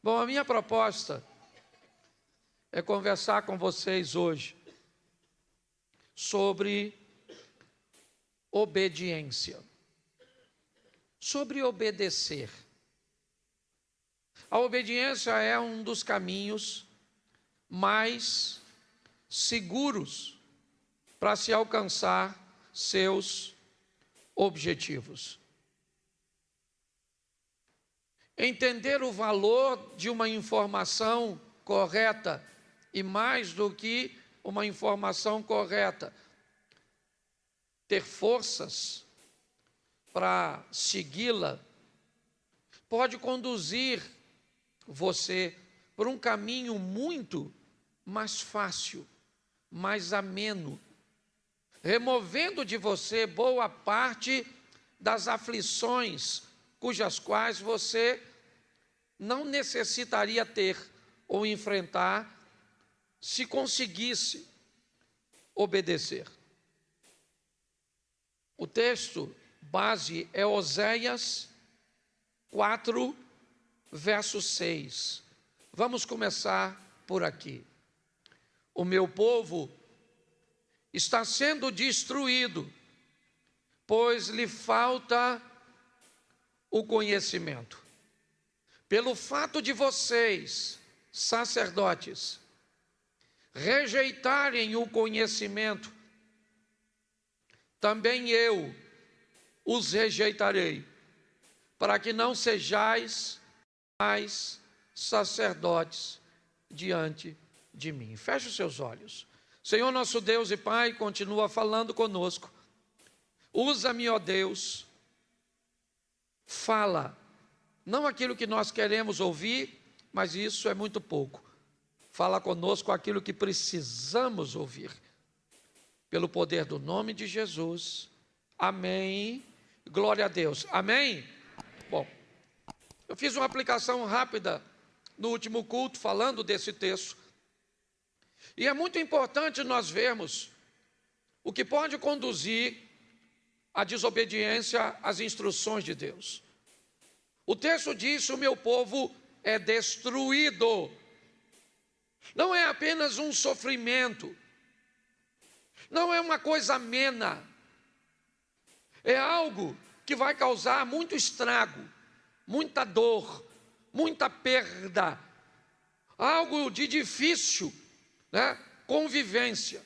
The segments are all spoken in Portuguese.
Bom, a minha proposta é conversar com vocês hoje sobre obediência, sobre obedecer. A obediência é um dos caminhos mais seguros para se alcançar seus objetivos. Entender o valor de uma informação correta e, mais do que uma informação correta, ter forças para segui-la, pode conduzir você por um caminho muito mais fácil, mais ameno, removendo de você boa parte das aflições cujas quais você não necessitaria ter ou enfrentar se conseguisse obedecer. O texto base é Oséias 4, verso 6. Vamos começar por aqui. O meu povo está sendo destruído, pois lhe falta o conhecimento. Pelo fato de vocês, sacerdotes, rejeitarem o conhecimento, também eu os rejeitarei, para que não sejais mais sacerdotes diante de mim. Feche os seus olhos. Senhor nosso Deus e Pai, continua falando conosco. Usa-me, ó Deus, fala, não aquilo que nós queremos ouvir, mas isso é muito pouco. Fala conosco aquilo que precisamos ouvir. Pelo poder do nome de Jesus. Amém. Glória a Deus. Amém? Bom, eu fiz uma aplicação rápida no último culto falando desse texto. E é muito importante nós vermos o que pode conduzir à desobediência às instruções de Deus. O texto diz: o meu povo é destruído. Não é apenas um sofrimento, não é uma coisa amena, é algo que vai causar muito estrago, muita dor, muita perda, algo de difícil, convivência.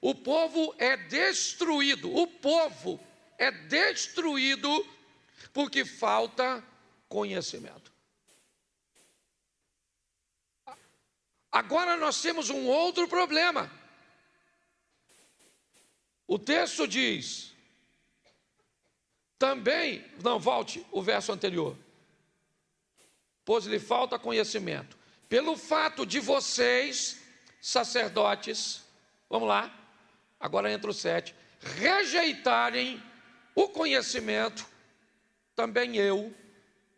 O povo é destruído, porque falta conhecimento. Agora nós temos um outro problema. O texto diz, também, não, volte o verso anterior. Pois lhe falta conhecimento. Pelo fato de vocês, sacerdotes, vamos lá, agora entra o 7, rejeitarem o conhecimento, também eu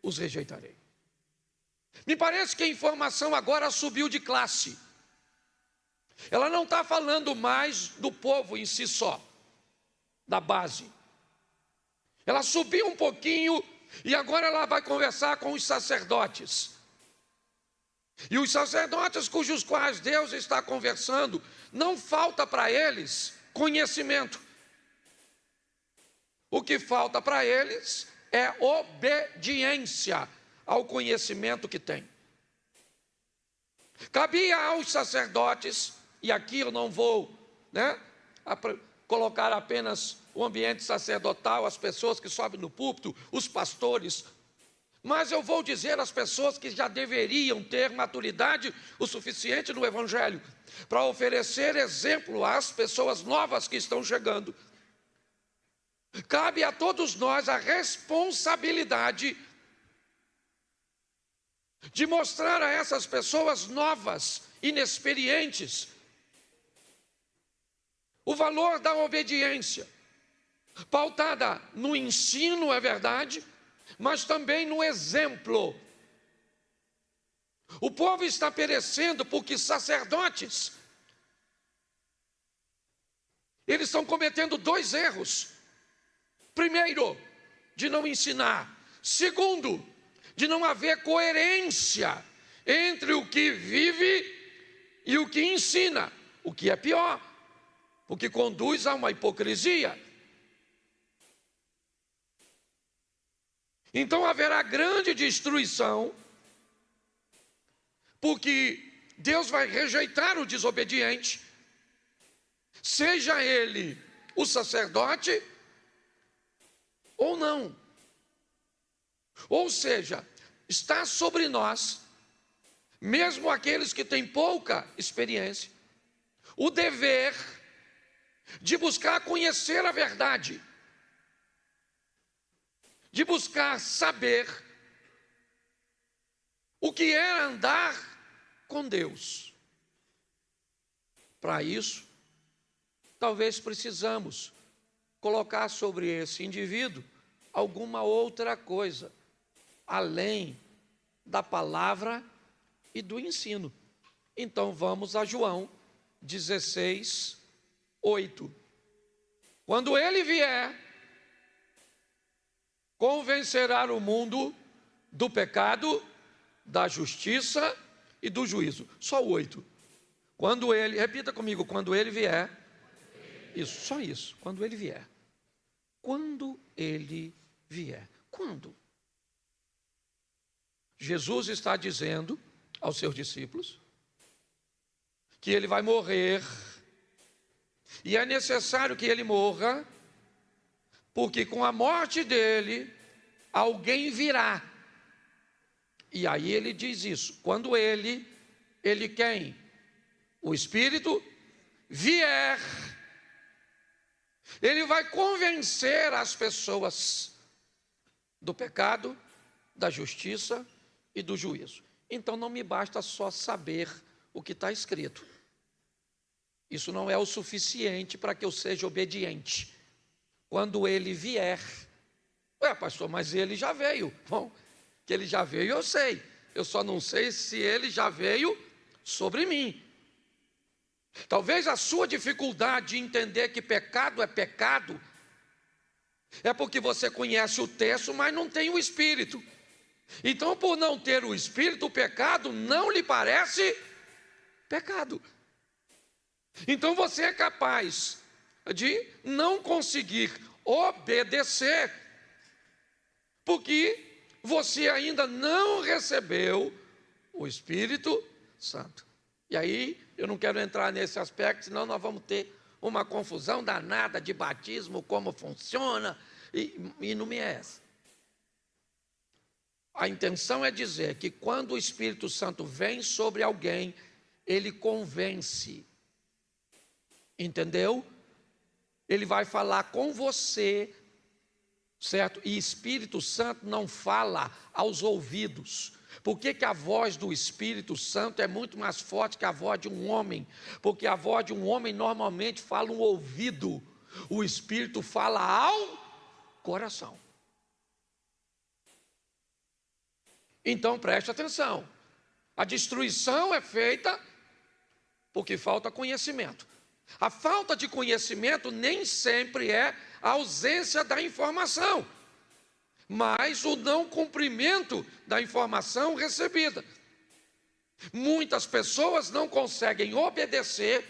os rejeitarei. Me parece que a informação agora subiu de classe. Ela não está falando mais do povo em si só, da base. Ela subiu um pouquinho e agora ela vai conversar com os sacerdotes. E os sacerdotes cujos quais Deus está conversando, não falta para eles conhecimento. O que falta para eles é obediência ao conhecimento que tem. Cabia aos sacerdotes, e aqui eu não vou colocar apenas o ambiente sacerdotal, as pessoas que sobem no púlpito, os pastores, mas eu vou dizer às pessoas que já deveriam ter maturidade o suficiente no Evangelho, para oferecer exemplo às pessoas novas que estão chegando. Cabe a todos nós a responsabilidade de mostrar a essas pessoas novas, inexperientes, o valor da obediência, pautada no ensino, é verdade, mas também no exemplo. O povo está perecendo porque sacerdotes, eles estão cometendo 2 erros. Primeiro, de não ensinar. Segundo, de não haver coerência entre o que vive e o que ensina, o que é pior, o que conduz a uma hipocrisia. Então haverá grande destruição, porque Deus vai rejeitar o desobediente, seja ele o sacerdote ou não. Ou seja, está sobre nós, mesmo aqueles que têm pouca experiência, o dever de buscar conhecer a verdade, de buscar saber o que é andar com Deus. Para isso, talvez precisamos colocar sobre esse indivíduo alguma outra coisa, além da palavra e do ensino. Então vamos a João 16, 8. Quando ele vier, convencerá o mundo do pecado, da justiça e do juízo. Só o 8. Quando ele, repita comigo, quando ele vier. Isso, só isso, quando ele vier. Quando ele vier. Quando? Jesus está dizendo aos seus discípulos que ele vai morrer, e é necessário que ele morra, porque com a morte dele, alguém virá. E aí ele diz isso, quando ele quem? O Espírito vier, ele vai convencer as pessoas do pecado, da justiça e do juízo. Então não me basta só saber o que está escrito. Isso não é o suficiente para que eu seja obediente. Quando ele vier, pastor, mas ele já veio. Bom, que ele já veio eu sei. Eu só não sei se ele já veio sobre mim. Talvez a sua dificuldade de entender que pecado é porque você conhece o texto, mas não tem o Espírito. Então, por não ter o Espírito, o pecado não lhe parece pecado. Então você é capaz de não conseguir obedecer, porque você ainda não recebeu o Espírito Santo. E aí, eu não quero entrar nesse aspecto, senão nós vamos ter uma confusão danada de batismo, como funciona, e não me é essa. A intenção é dizer que quando o Espírito Santo vem sobre alguém, ele convence. Entendeu? Ele vai falar com você, certo? E Espírito Santo não fala aos ouvidos. Por que a voz do Espírito Santo é muito mais forte que a voz de um homem? Porque a voz de um homem normalmente fala um ouvido. O Espírito fala ao coração. Então preste atenção. A destruição é feita porque falta conhecimento. A falta de conhecimento nem sempre é a ausência da informação, mas o não cumprimento da informação recebida. Muitas pessoas não conseguem obedecer,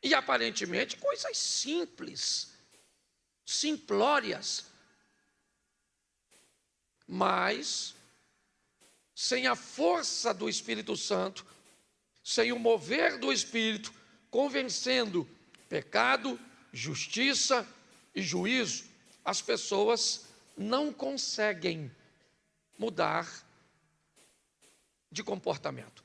e aparentemente coisas simples, simplórias, mas sem a força do Espírito Santo, sem o mover do Espírito, convencendo pecado, justiça e juízo, as pessoas não conseguem mudar de comportamento.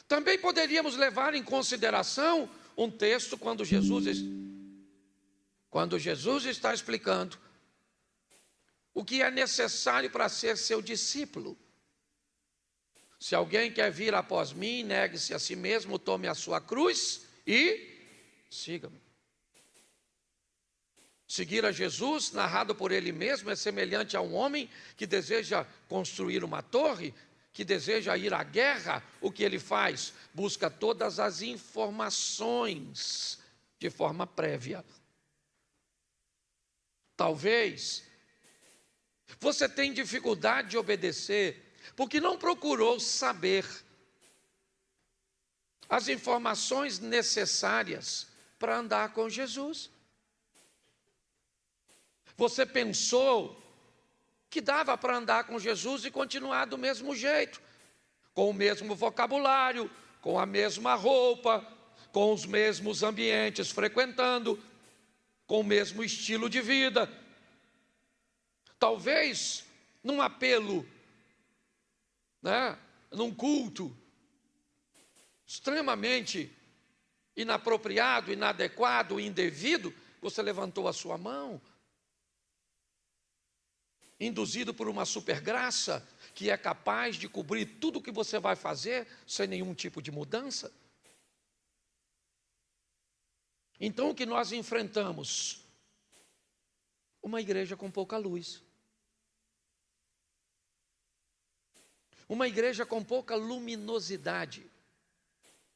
Também poderíamos levar em consideração um texto quando Jesus está explicando o que é necessário para ser seu discípulo. Se alguém quer vir após mim, negue-se a si mesmo, tome a sua cruz e siga-me. Seguir a Jesus, narrado por ele mesmo, é semelhante a um homem que deseja construir uma torre, que deseja ir à guerra. O que ele faz? Busca todas as informações de forma prévia. Talvez você tenha dificuldade de obedecer, porque não procurou saber as informações necessárias para andar com Jesus. Você pensou que dava para andar com Jesus e continuar do mesmo jeito, com o mesmo vocabulário, com a mesma roupa, com os mesmos ambientes frequentando, com o mesmo estilo de vida. Talvez num apelo, num culto extremamente inapropriado, inadequado, indevido, você levantou a sua mão, induzido por uma supergraça que é capaz de cobrir tudo o que você vai fazer sem nenhum tipo de mudança. Então o que nós enfrentamos? Uma igreja com pouca luz. Uma igreja com pouca luminosidade.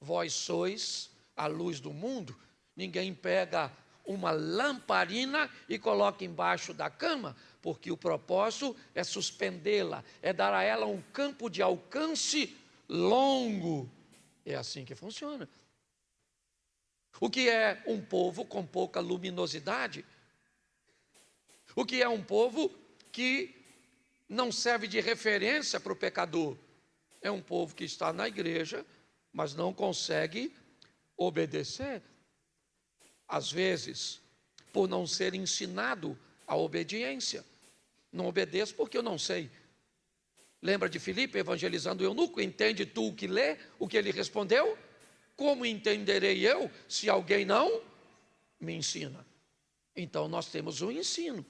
Vós sois a luz do mundo. Ninguém pega uma lamparina e coloca embaixo da cama, porque o propósito é suspendê-la, é dar a ela um campo de alcance longo. É assim que funciona. O que é um povo com pouca luminosidade? O que é um povo que não serve de referência para o pecador? É um povo que está na igreja, mas não consegue obedecer. Às vezes, por não ser ensinado a obediência. Não obedeço porque eu não sei. Lembra de Filipe evangelizando o eunuco? Entende tu o que lê? O que ele respondeu? Como entenderei eu se alguém não me ensina? Então nós temos um ensino.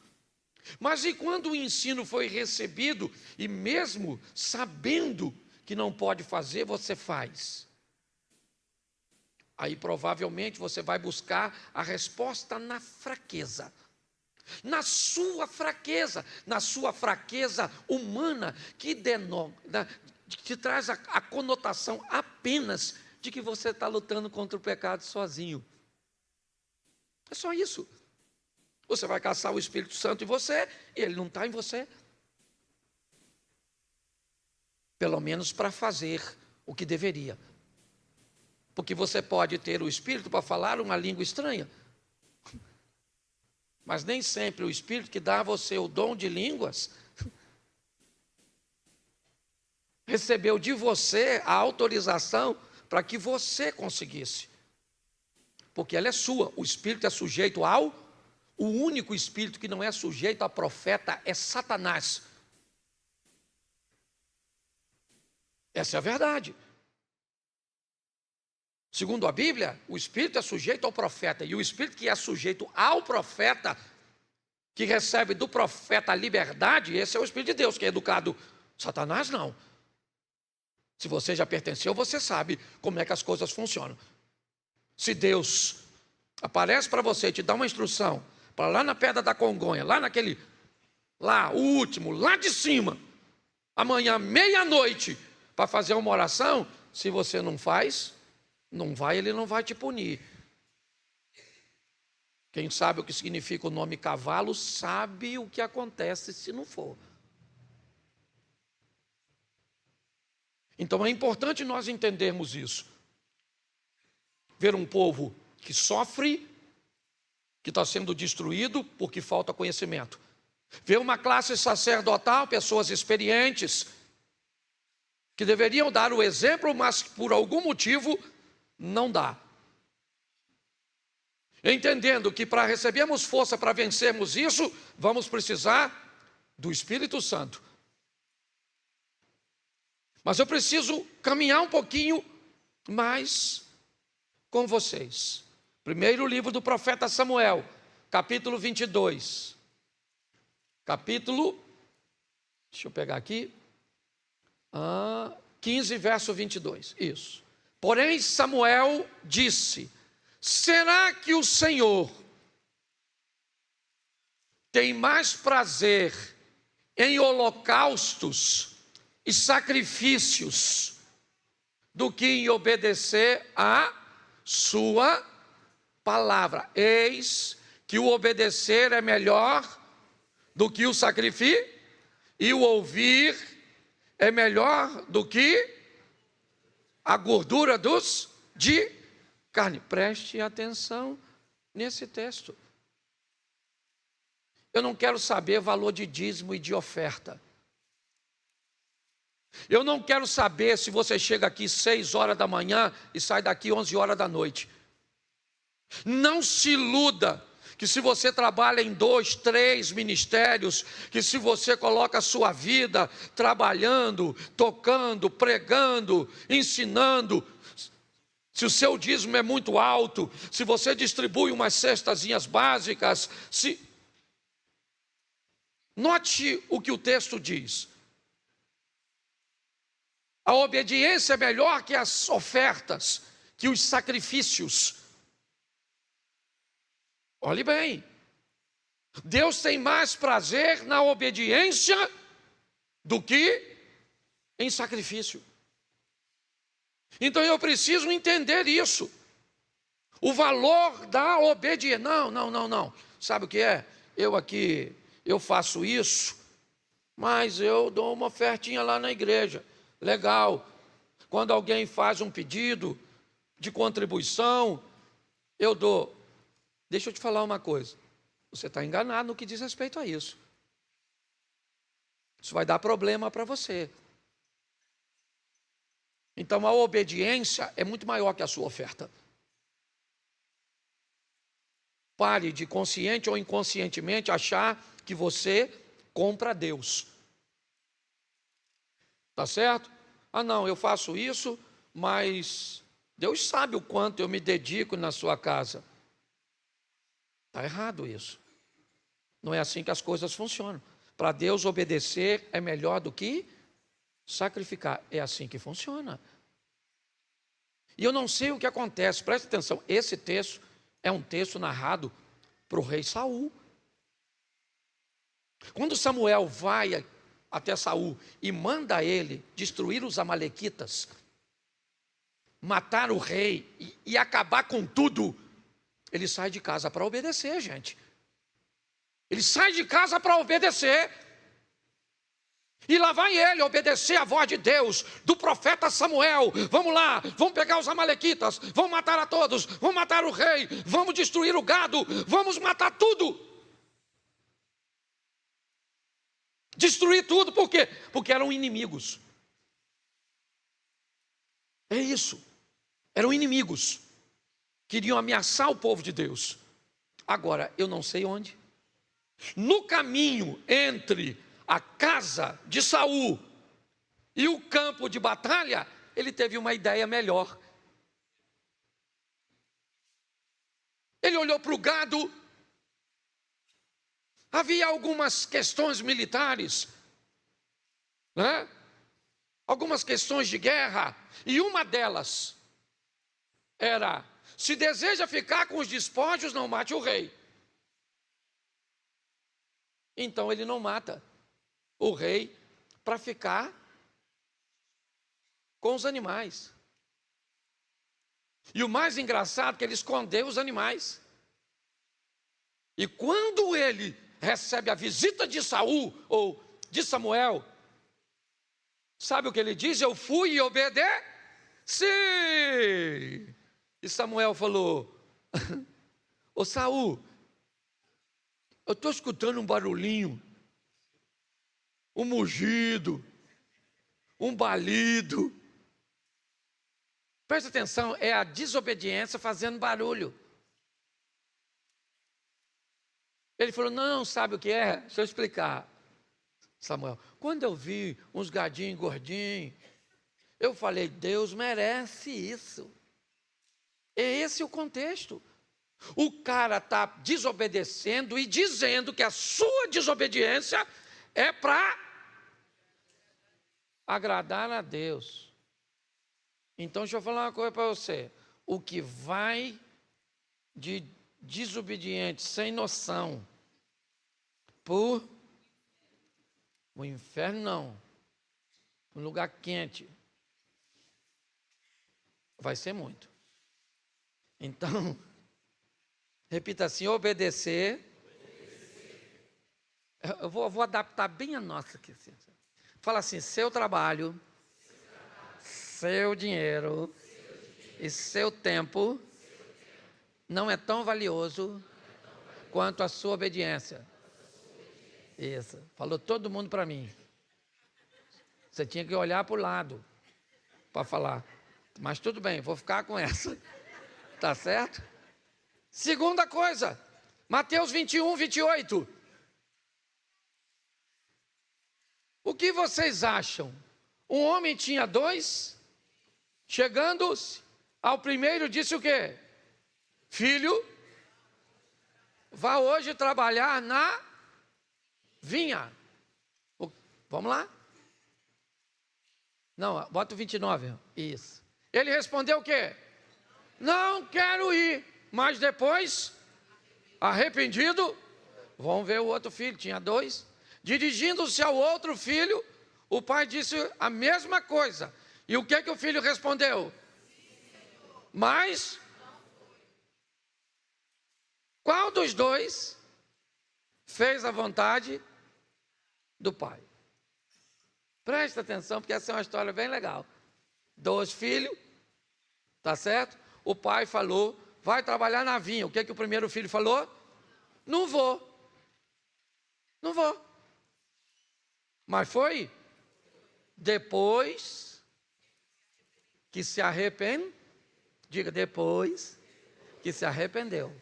Mas e quando o ensino foi recebido e mesmo sabendo que não pode fazer, você faz? Aí provavelmente você vai buscar a resposta na fraqueza. Na sua fraqueza humana, que traz a conotação apenas de que você está lutando contra o pecado sozinho. É só isso. Você vai caçar o Espírito Santo em você e ele não está em você. Pelo menos para fazer o que deveria. Porque você pode ter o Espírito para falar uma língua estranha. Mas nem sempre o Espírito que dá a você o dom de línguas recebeu de você a autorização para que você conseguisse. Porque ela é sua. O Espírito é sujeito o único Espírito que não é sujeito a profeta é Satanás. Essa é a verdade. Segundo a Bíblia, o Espírito é sujeito ao profeta. E o Espírito que é sujeito ao profeta, que recebe do profeta a liberdade, esse é o Espírito de Deus, que é educado. Satanás não. Se você já pertenceu, você sabe como é que as coisas funcionam. Se Deus aparece para você e te dá uma instrução, para lá na Pedra da Congonha, o último, lá de cima, amanhã, meia-noite, para fazer uma oração, se você não faz, ele não vai te punir. Quem sabe o que significa o nome cavalo, sabe o que acontece se não for. Então é importante nós entendermos isso. Ver um povo que sofre, que está sendo destruído porque falta conhecimento. Ver uma classe sacerdotal, pessoas experientes, que deveriam dar o exemplo, mas por algum motivo não dá. Entendendo que para recebermos força para vencermos isso, vamos precisar do Espírito Santo. Mas eu preciso caminhar um pouquinho mais com vocês. Primeiro livro do profeta Samuel, capítulo 22. Deixa eu pegar aqui. 15, verso 22. Isso. Porém, Samuel disse: será que o Senhor tem mais prazer em holocaustos e sacrifícios do que em obedecer a sua palavra? Eis que o obedecer é melhor do que o sacrifício, e o ouvir é melhor do que a gordura de carne. Preste atenção nesse texto. Eu não quero saber valor de dízimo e de oferta. Eu não quero saber se você chega aqui 6 horas da manhã e sai daqui 11 horas da noite. Não se iluda que se você trabalha em 2, 3 ministérios, que se você coloca a sua vida trabalhando, tocando, pregando, ensinando, se o seu dízimo é muito alto, se você distribui umas cestazinhas básicas, Note o que o texto diz. A obediência é melhor que as ofertas, que os sacrifícios. Olhe bem, Deus tem mais prazer na obediência do que em sacrifício. Então eu preciso entender isso. O valor da obediência. Não. Sabe o que é? Eu faço isso, mas eu dou uma ofertinha lá na igreja. Legal. Quando alguém faz um pedido de contribuição, eu dou. Deixa eu te falar uma coisa. Você está enganado no que diz respeito a isso. Isso vai dar problema para você. Então a obediência é muito maior que a sua oferta. Pare de, consciente ou inconscientemente, achar que você compra a Deus. Tá certo? Não, eu faço isso, mas Deus sabe o quanto eu me dedico na sua casa. Está errado isso. Não é assim que as coisas funcionam. Para Deus, obedecer é melhor do que sacrificar. É assim que funciona. E eu não sei o que acontece, preste atenção, esse texto é um texto narrado para o rei Saul. Quando Samuel vai até Saul e manda ele destruir os amalequitas, matar o rei e acabar com tudo, ele sai de casa para obedecer, gente. Ele sai de casa para obedecer. E lá vai ele obedecer a voz de Deus, do profeta Samuel. Vamos lá, vamos pegar os amalequitas, vamos matar a todos, vamos matar o rei, vamos destruir o gado, vamos matar tudo. Destruir tudo, por quê? Porque eram inimigos. É isso, eram inimigos. Queriam ameaçar o povo de Deus. Agora, eu não sei onde. No caminho entre a casa de Saul e o campo de batalha, ele teve uma ideia melhor. Ele olhou para o gado. Havia algumas questões militares, né? Algumas questões de guerra, e uma delas era: se deseja ficar com os despojos, não mate o rei. Então ele não mata o rei para ficar com os animais. E o mais engraçado é que ele escondeu os animais. E quando ele recebe a visita de Saul ou de Samuel, sabe o que ele diz? Eu fui e obedeci. E Samuel falou: ô Saul, eu estou escutando um barulhinho, um mugido, um balido. Presta atenção, é a desobediência fazendo barulho. Ele falou: não, sabe o que é? Deixa eu explicar, Samuel. Quando eu vi uns gadinhos gordinhos, eu falei: Deus merece isso. É esse o contexto. O cara está desobedecendo e dizendo que a sua desobediência é para agradar a Deus. Então, deixa eu falar uma coisa para você. O que vai de desobediente, sem noção, por o inferno, não, um lugar quente, vai ser muito. Então, repita assim: obedecer. Eu vou adaptar bem a nossa aqui. Fala assim: seu trabalho, seu dinheiro e seu tempo não é tão valioso quanto a sua obediência. Isso, falou todo mundo para mim. Você tinha que olhar para o lado para falar. Mas tudo bem, vou ficar com essa. Tá certo? Segunda coisa, Mateus 21, 28. O que vocês acham? Um homem tinha 2, chegando-se ao primeiro disse o quê? Filho, vá hoje trabalhar na vinha. Vamos lá? Não, bota o 29. Isso. Ele respondeu o quê? Não quero ir. Mas depois, arrependido, vamos ver o outro filho, tinha 2. Dirigindo-se ao outro filho, o pai disse a mesma coisa. E o que que o filho respondeu? Mas qual dos 2 fez a vontade do pai? Presta atenção, porque essa é uma história bem legal. 2 filhos, tá certo? O pai falou, vai trabalhar na vinha. O que que o primeiro filho falou? Não vou. Não vou. Mas foi depois que se arrependeu. Diga, depois que se arrependeu.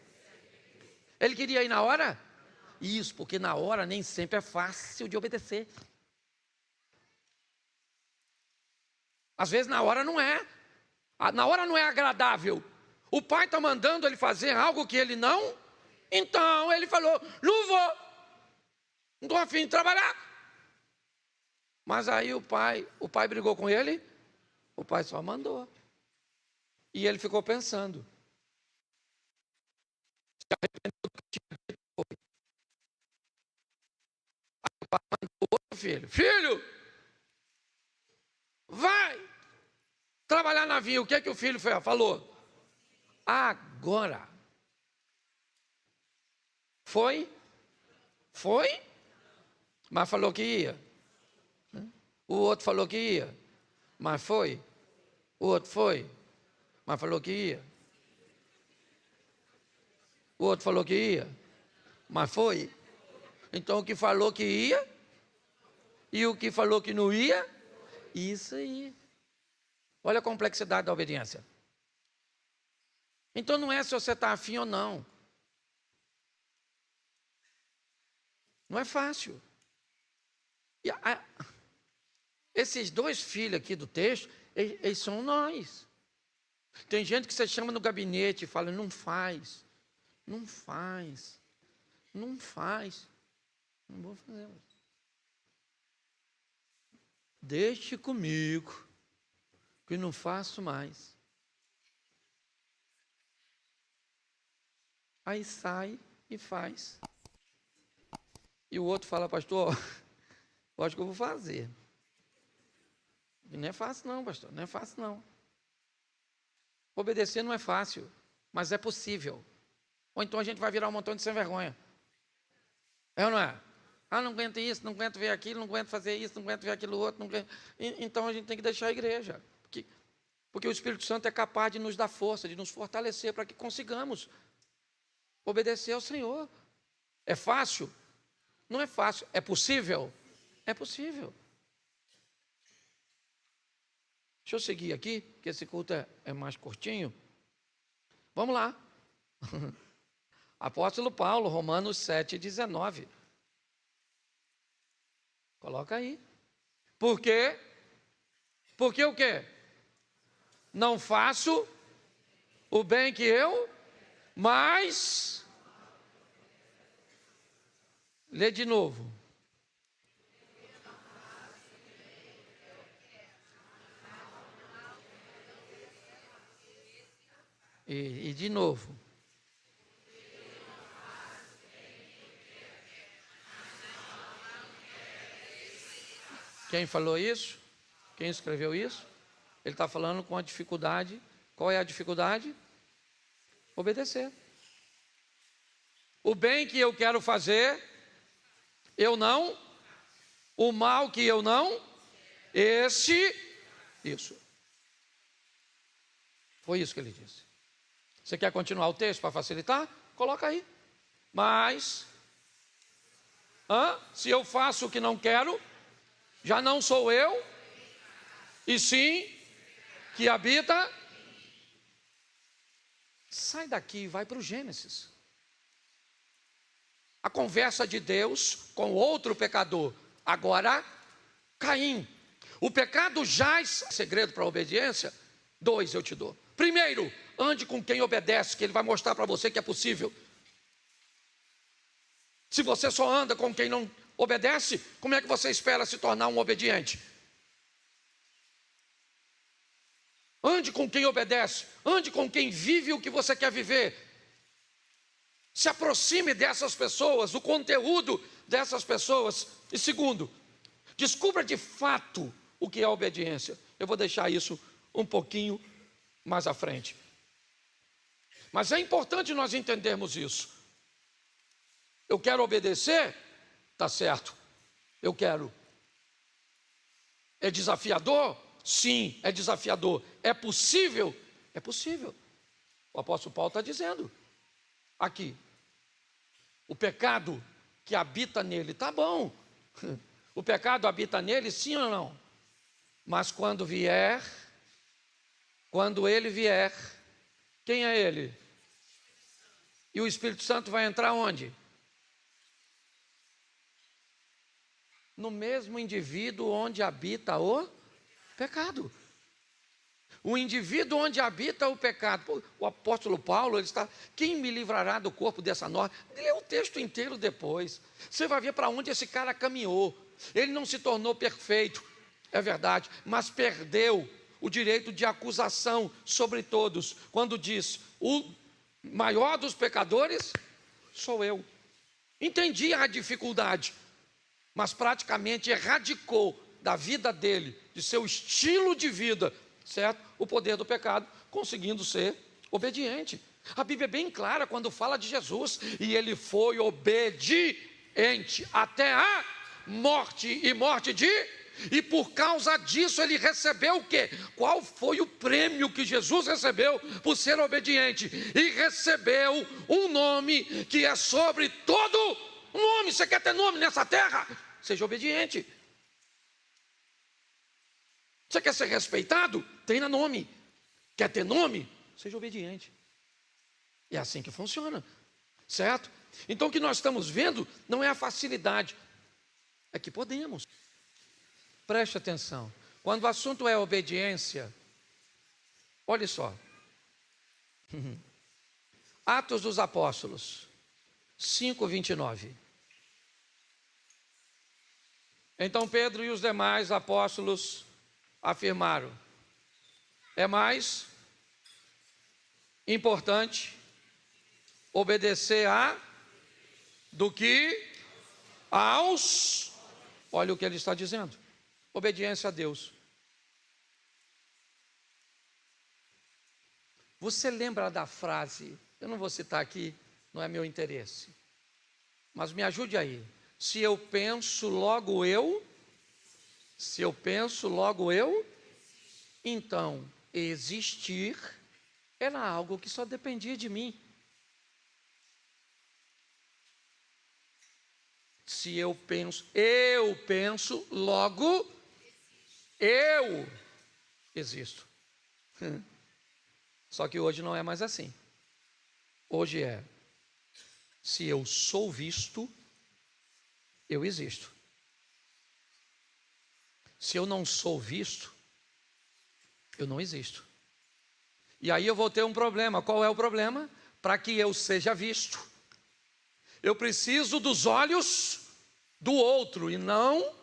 Ele queria ir na hora? Isso, porque na hora nem sempre é fácil de obedecer. Às vezes na hora não é. Na hora não é agradável. O pai está mandando ele fazer algo que ele não. Então ele falou, não vou. Não estou a fim de trabalhar. Mas aí o pai brigou com ele. O pai só mandou. E ele ficou pensando. Se arrependeu do que tinha dito. Aí o pai mandou o outro filho. Filho, vai trabalhar na vinha. O que é que o filho falou? Agora. Foi? Mas falou que ia. O outro falou que ia. Mas foi? O outro foi. Mas falou que ia. O outro falou que ia. Mas foi. Então o que falou que ia e o que falou que não ia, isso aí. Olha a complexidade da obediência. Então não é se você está afim ou não. Não é fácil. E esses 2 filhos aqui do texto, eles são nós. Tem gente que você chama no gabinete e fala, não faz. Não faz. Não faz. Não vou fazer. Deixe comigo, que não faço mais. Aí sai e faz. E o outro fala, pastor, eu acho que eu vou fazer. E não é fácil não, pastor, não é fácil não. Obedecer não é fácil, mas é possível. Ou então a gente vai virar um montão de sem vergonha. É ou não é? Não aguento isso, não aguento ver aquilo, não aguento fazer isso, não aguento ver aquilo outro. Não aguento... Então a gente tem que deixar a igreja. Porque o Espírito Santo é capaz de nos dar força, de nos fortalecer para que consigamos obedecer ao Senhor. É fácil? Não é fácil. É possível? É possível. Deixa eu seguir aqui, que esse culto é mais curtinho. Vamos lá. Apóstolo Paulo, Romanos 7, 19. Coloca aí. Por quê? Porque o quê? Não faço o bem que eu, mas... Lê de novo. E de novo. Quem falou isso? Quem escreveu isso? Ele está falando com a dificuldade. Qual é a dificuldade? Obedecer. O bem que eu quero fazer, eu não. O mal que eu não Isso. Foi isso que ele disse. Você quer continuar o texto para facilitar? Coloca aí. Mas, se eu faço o que não quero, já não sou eu, e sim que habita. Sai daqui e vai para o Gênesis. A conversa de Deus com outro pecador. Agora, Caim. O pecado jaz. Segredo para a obediência? 2 eu te dou. Primeiro, ande com quem obedece, que ele vai mostrar para você que é possível. Se você só anda com quem não obedece, como é que você espera se tornar um obediente? Ande com quem obedece, ande com quem vive o que você quer viver. Se aproxime dessas pessoas, do conteúdo dessas pessoas. E segundo, descubra de fato o que é obediência. Eu vou deixar isso um pouquinho mais à frente. Mas é importante nós entendermos isso. Eu quero obedecer? Tá certo. Eu quero. É desafiador? Sim, é desafiador. É possível? É possível. O apóstolo Paulo está dizendo aqui. O pecado que habita nele, tá bom. O pecado habita nele, sim ou não? Mas quando ele vier, quem é ele? E o Espírito Santo vai entrar onde? No mesmo indivíduo onde habita o pecado. O indivíduo onde habita o pecado. O apóstolo Paulo, ele está, quem me livrará do corpo dessa norma? Lê o texto inteiro depois. Você vai ver para onde esse cara caminhou. Ele não se tornou perfeito, é verdade, mas perdeu o direito de acusação sobre todos, quando diz, o maior dos pecadores sou eu. Entendi a dificuldade, mas praticamente erradicou da vida dele, de seu estilo de vida, certo? O poder do pecado, conseguindo ser obediente. A Bíblia é bem clara quando fala de Jesus, e ele foi obediente até a morte, e morte de... E por causa disso ele recebeu o quê? Qual foi o prêmio que Jesus recebeu por ser obediente? E recebeu um nome que é sobre todo nome. Você quer ter nome nessa terra? Seja obediente. Você quer ser respeitado? Tenha nome. Quer ter nome? Seja obediente. É assim que funciona, certo? Então o que nós estamos vendo não é a facilidade, é que podemos. Preste atenção, quando o assunto é obediência, olha só, Atos dos Apóstolos, 5:29. Então Pedro e os demais apóstolos afirmaram, é mais importante obedecer do que aos, olha o que ele está dizendo. Obediência a Deus. Você lembra da frase, eu não vou citar aqui, não é meu interesse, mas me ajude aí. Se eu penso, logo eu. Se eu penso, logo eu. Então, existir era algo que só dependia de mim. Se eu penso, logo eu existo. Só que hoje não é mais assim. Hoje é, se eu sou visto, eu existo. Se eu não sou visto, eu não existo. E aí eu vou ter um problema. Qual é o problema? Para que eu seja visto, eu preciso dos olhos do outro e não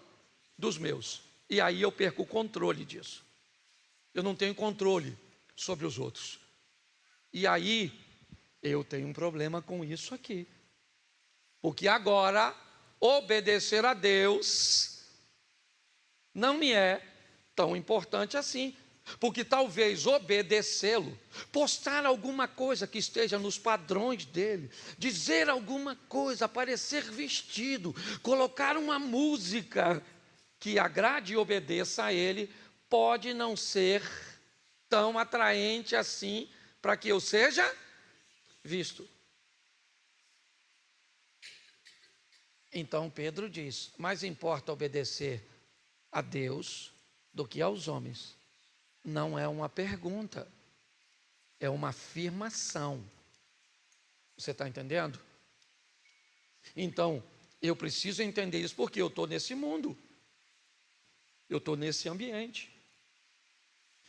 dos meus. E aí eu perco o controle disso. Eu não tenho controle sobre os outros. E aí eu tenho um problema com isso aqui. Porque agora obedecer a Deus não me é tão importante assim. Porque talvez obedecê-lo, postar alguma coisa que esteja nos padrões dele, dizer alguma coisa, aparecer vestido, colocar uma música, que agrade e obedeça a Ele, pode não ser tão atraente assim para que eu seja visto. Então Pedro diz: mais importa obedecer a Deus do que aos homens. Não é uma pergunta, é uma afirmação. Você está entendendo? Então, eu preciso entender isso porque eu estou nesse mundo. Eu estou nesse ambiente.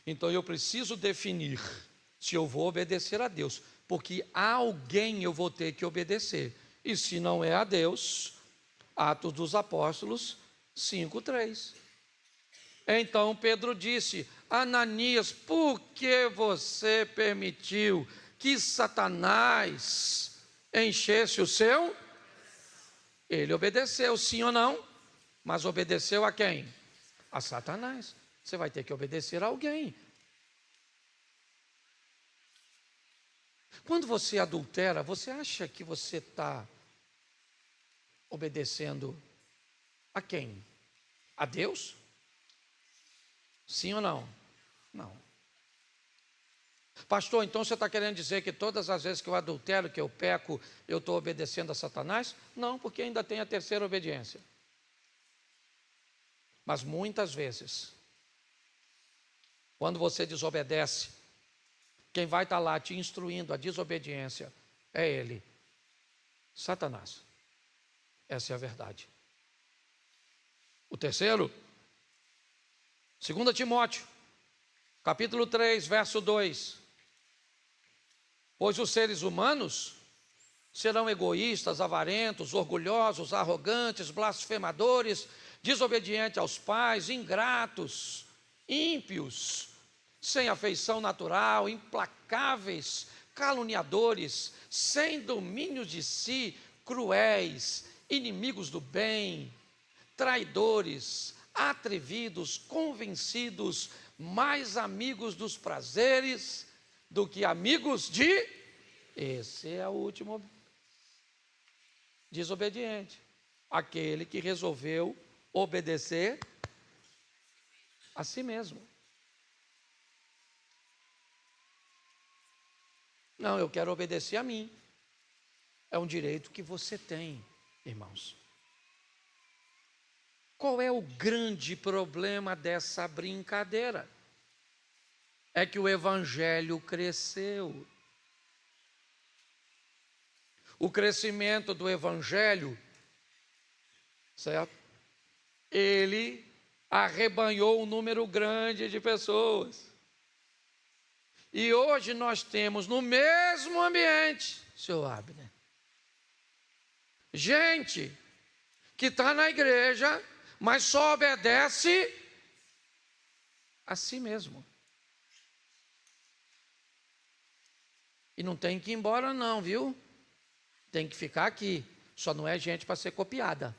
Então eu preciso definir se eu vou obedecer a Deus, porque a alguém eu vou ter que obedecer. E se não é a Deus, Atos dos Apóstolos 5:3. Então Pedro disse: Ananias, por que você permitiu que Satanás enchesse o seu? Ele obedeceu, sim ou não? Mas obedeceu a quem? A Satanás. Você vai ter que obedecer a alguém. Quando você adultera, você acha que você está obedecendo a quem? A Deus? Sim ou não? Não. Pastor, então você está querendo dizer que todas as vezes que eu adultero, que eu peco, eu estou obedecendo a Satanás? Não, porque ainda tem a terceira obediência. Mas muitas vezes, quando você desobedece, quem vai estar lá te instruindo a desobediência é ele, Satanás. Essa é a verdade. O terceiro, 2 Timóteo, capítulo 3, verso 2. Pois os seres humanos serão egoístas, avarentos, orgulhosos, arrogantes, blasfemadores, desobedientes aos pais, ingratos, ímpios, sem afeição natural, implacáveis, caluniadores, sem domínio de si, cruéis, inimigos do bem, traidores, atrevidos, convencidos, mais amigos dos prazeres do que amigos de... Esse é o último desobediente, aquele que resolveu obedecer a si mesmo. Não, eu quero obedecer a mim. É um direito que você tem, irmãos. Qual é o grande problema dessa brincadeira? É que o evangelho cresceu. O crescimento do evangelho, certo? Ele arrebanhou um número grande de pessoas. E hoje nós temos no mesmo ambiente, senhor Abner, gente que está na igreja, mas só obedece a si mesmo. E não tem que ir embora não, viu? Tem que ficar aqui. Só não é gente para ser copiada.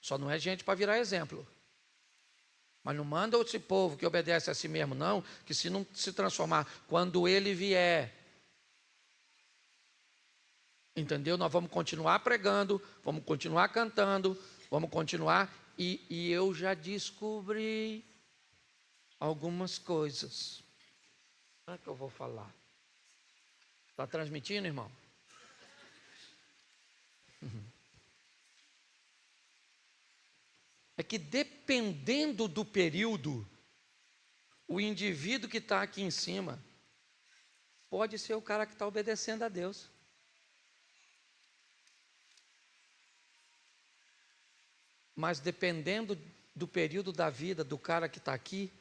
Só não é gente para virar exemplo. Mas não manda esse povo que obedece a si mesmo, não, que se não se transformar, quando ele vier, entendeu? Nós vamos continuar pregando, vamos continuar cantando, vamos continuar, e eu já descobri algumas coisas. Como é que eu vou falar? Está transmitindo, irmão? É que dependendo do período, o indivíduo que está aqui em cima pode ser o cara que está obedecendo a Deus. Mas dependendo do período da vida do cara que está aqui,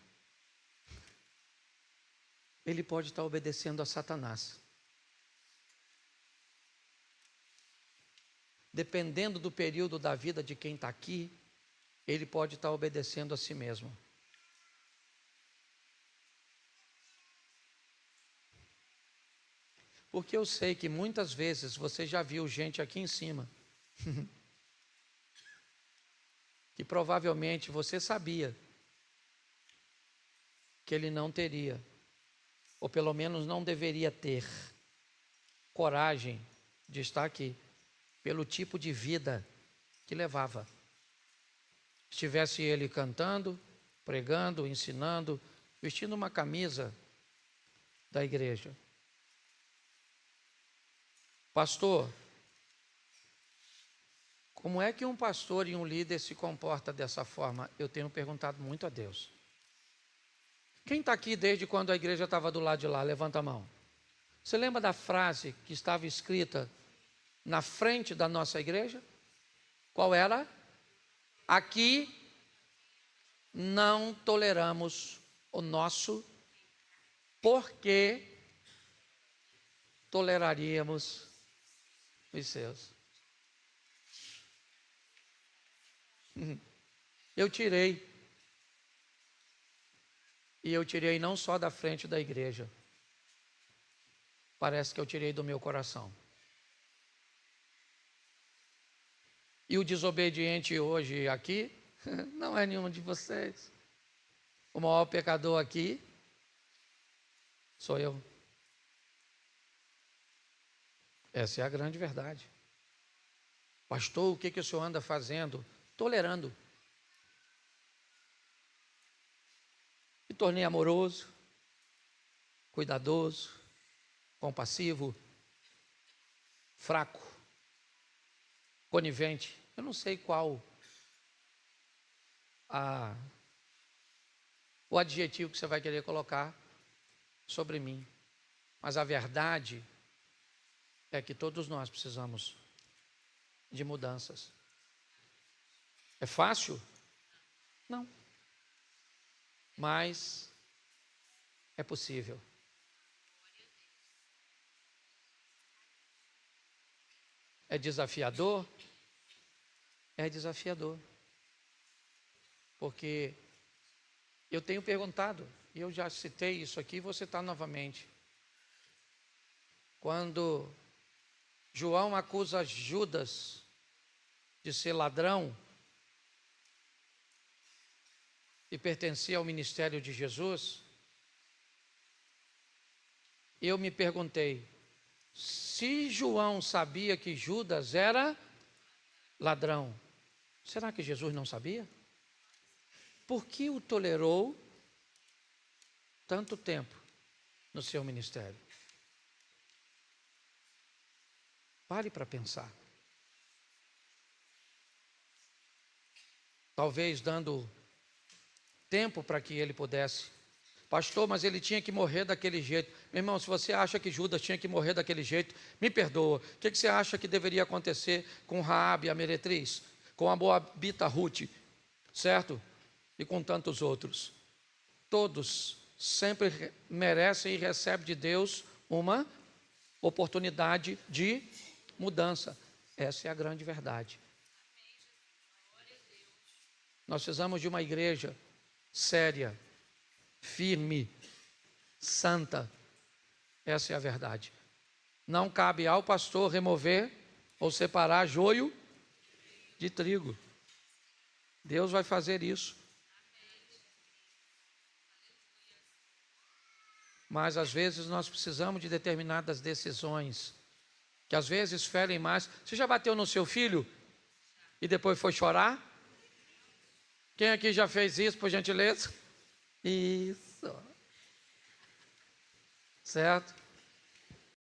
ele pode estar obedecendo a Satanás. Dependendo do período da vida de quem está aqui, ele pode estar obedecendo a si mesmo. Porque eu sei que muitas vezes você já viu gente aqui em cima que provavelmente você sabia que ele não teria, ou pelo menos não deveria ter, coragem de estar aqui, pelo tipo de vida que levava. estivesse ele cantando, pregando, ensinando, vestindo uma camisa da igreja. Pastor, como é que um pastor e um líder se comporta dessa forma? Eu tenho perguntado muito a Deus. Quem está aqui desde quando a igreja estava do lado de lá? Levanta a mão. Você lembra da frase que estava escrita na frente da nossa igreja? Qual era? Aqui não toleramos o nosso, porque toleraríamos os seus. Eu tirei. E eu tirei não só da frente da igreja. Parece que eu tirei do meu coração. E o desobediente hoje aqui não é nenhum de vocês. O maior pecador aqui sou eu. Essa é a grande verdade. Pastor, o que o senhor anda fazendo? Tolerando. Me tornei amoroso, cuidadoso, compassivo, fraco, conivente. Eu não sei qual o adjetivo que você vai querer colocar sobre mim. Mas a verdade é que todos nós precisamos de mudanças. É fácil? Não. Mas é possível. É desafiador? É desafiador. Porque eu tenho perguntado, e eu já citei isso aqui, vou citar novamente. Quando João acusa Judas de ser ladrão e pertencia ao ministério de Jesus, eu me perguntei, se João sabia que Judas era ladrão, será que Jesus não sabia? Por que o tolerou tanto tempo no seu ministério? Pare para pensar. Talvez dando tempo para que ele pudesse. Pastor, mas ele tinha que morrer daquele jeito. Meu irmão, se você acha que Judas tinha que morrer daquele jeito, me perdoa. O que você acha que deveria acontecer com Raabe, a meretriz? Com a moabita Ruth, certo? E com tantos outros. Todos sempre merecem e recebem de Deus uma oportunidade de mudança. Essa é a grande verdade. Nós precisamos de uma igreja séria, firme, santa. Essa é a verdade. Não cabe ao pastor remover ou separar joio de trigo. Deus vai fazer isso. Mas às vezes nós precisamos de determinadas decisões, que às vezes ferem mais. Você já bateu no seu filho e depois foi chorar? Quem aqui já fez isso, por gentileza? Isso. Certo?